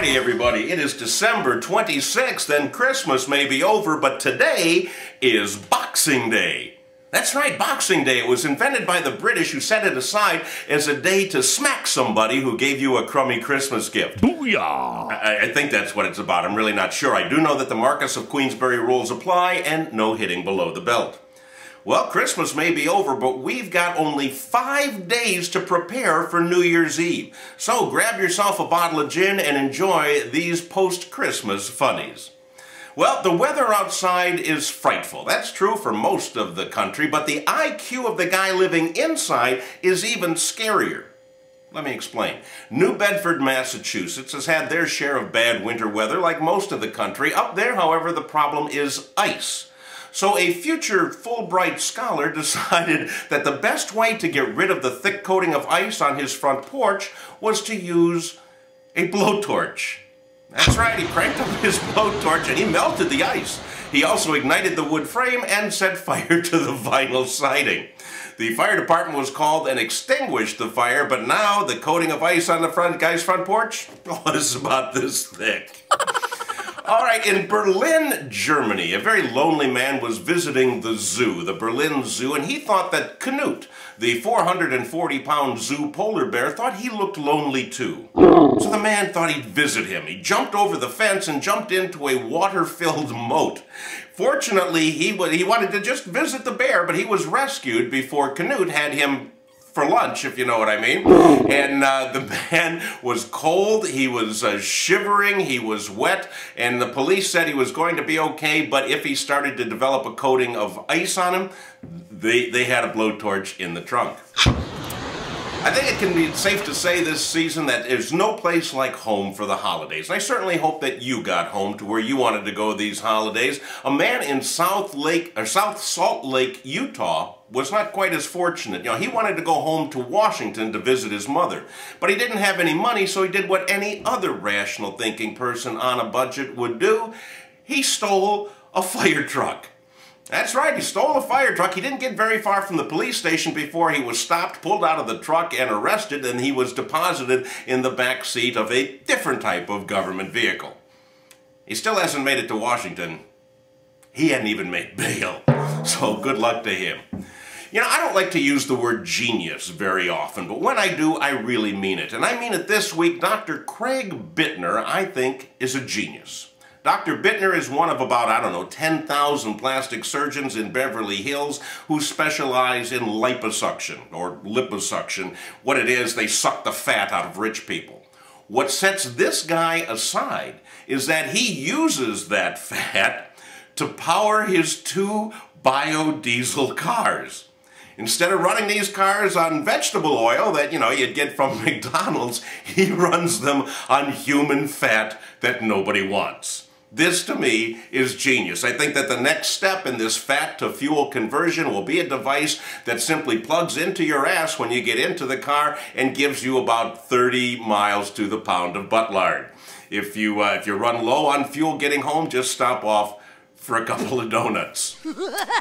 Friday, everybody. It is December 26th, and Christmas may be over, but today is Boxing Day. That's right, Boxing Day. It was invented by the British, who set it aside as a day to smack somebody who gave you a crummy Christmas gift. Booyah! I think that's what it's about. I'm really not sure. I do know that the Marquess of Queensberry rules apply, and no hitting below the belt. Well, Christmas may be over, but we've got only 5 days to prepare for New Year's Eve. So grab yourself a bottle of gin and enjoy these post-Christmas funnies. Well, the weather outside is frightful. That's true for most of the country, but the IQ of the guy living inside is even scarier. Let me explain. New Bedford, Massachusetts has had their share of bad winter weather like most of the country. Up there, however, the problem is ice. So a future Fulbright scholar decided that the best way to get rid of the thick coating of ice on his front porch was to use a blowtorch. That's right, he cranked up his blowtorch and he melted the ice. He also ignited the wood frame and set fire to the vinyl siding. The fire department was called and extinguished the fire, but now the coating of ice on the guy's front porch was about this thick. All right, in Berlin, Germany, a very lonely man was visiting the zoo, the Berlin Zoo, and he thought that Knut, the 440-pound zoo polar bear, thought he looked lonely too. So the man thought he'd visit him. He jumped over the fence and jumped into a water-filled moat. Fortunately, he wanted to just visit the bear, but he was rescued before Knut had him for lunch, if you know what I mean. And the man was cold, he was shivering, he was wet, and the police said he was going to be okay, but if he started to develop a coating of ice on him, they had a blowtorch in the trunk. I think it can be safe to say this season that there's no place like home for the holidays. And I certainly hope that you got home to where you wanted to go these holidays. A man in South Salt Lake, Utah was not quite as fortunate. You know, he wanted to go home to Washington to visit his mother. But he didn't have any money, so he did what any other rational thinking person on a budget would do. He stole a fire truck. That's right, he stole a fire truck. He didn't get very far from the police station before he was stopped, pulled out of the truck, and arrested, and he was deposited in the back seat of a different type of government vehicle. He still hasn't made it to Washington. He hadn't even made bail, so good luck to him. You know, I don't like to use the word genius very often, but when I do, I really mean it. And I mean it this week. Dr. Craig Bittner, I think, is a genius. Dr. Bittner is one of about, 10,000 plastic surgeons in Beverly Hills who specialize in liposuction, or liposuction. What it is, they suck the fat out of rich people. What sets this guy aside is that he uses that fat to power his 2 biodiesel cars. Instead of running these cars on vegetable oil that, you'd get from McDonald's, he runs them on human fat that nobody wants. This, to me, is genius. I think that the next step in this fat-to-fuel conversion will be a device that simply plugs into your ass when you get into the car and gives you about 30 miles to the pound of butt lard. If you run low on fuel getting home, just stop off for a couple of donuts.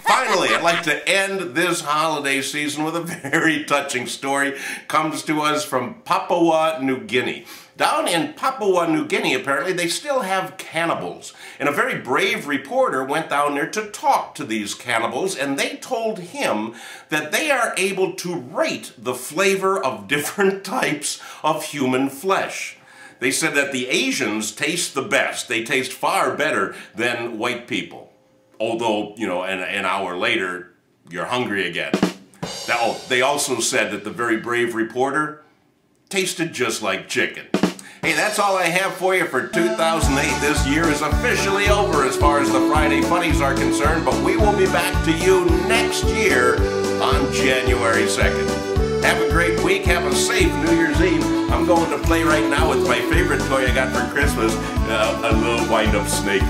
Finally, I'd like to end this holiday season with a very touching story. Comes to us from Papua New Guinea. Down in Papua New Guinea, apparently, they still have cannibals. And a very brave reporter went down there to talk to these cannibals, and they told him that they are able to rate the flavor of different types of human flesh. They said that the Asians taste the best. They taste far better than white people. Although, an hour later, you're hungry again. Now, they also said that the very brave reporter tasted just like chicken. Hey, that's all I have for you for 2008. This year is officially over as far as the Friday Funnies are concerned, but we will be back to you next year on January 2nd. Have a great week. Have a safe New Year's Eve. I'm going to play right now with my favorite toy I got for Christmas, a little wind-up snake.